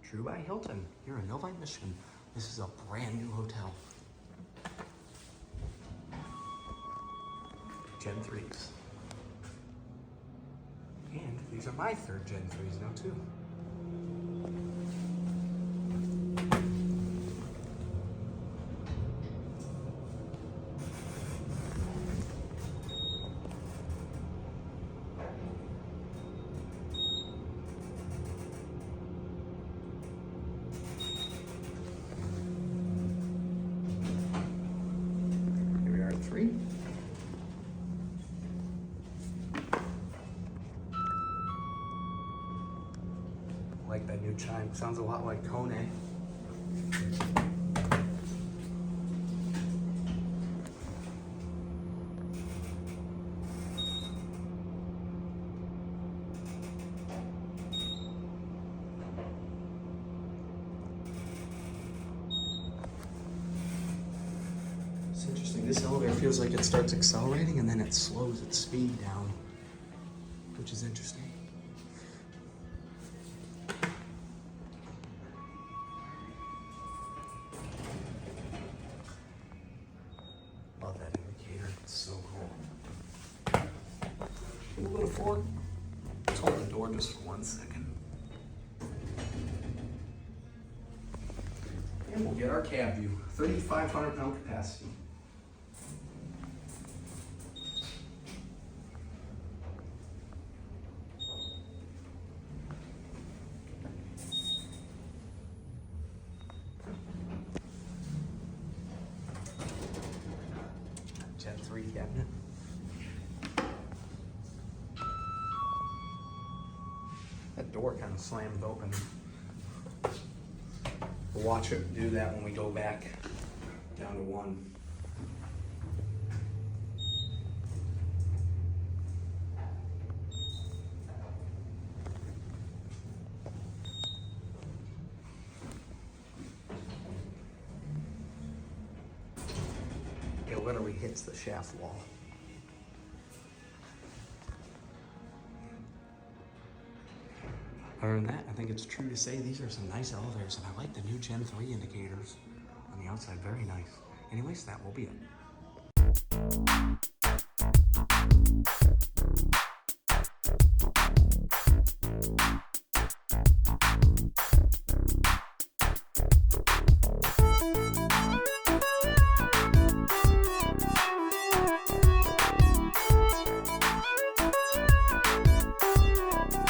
Drew by Hilton here in Novi, Michigan. This is a brand new hotel. Gen 3s. And these are my third Gen 3s now too. Here we are at 3. I like that new chime. Sounds a lot like Kone. It's interesting. This elevator feels like it starts accelerating and then it slows its speed down, which is interesting. Love that indicator. It's so cool. Moving to 4. Let's hold the door just for 1 second. And we'll get our cab view. 3,500 pound capacity. Gen 3 cabinet. That door kind of slammed open. We'll watch it do that when we go back down to 1. It literally hits the shaft wall. Other than that, I think it's true to say these are some nice elevators, and I like the new Gen 3 indicators on the outside. Very nice. Anyways, that will be it.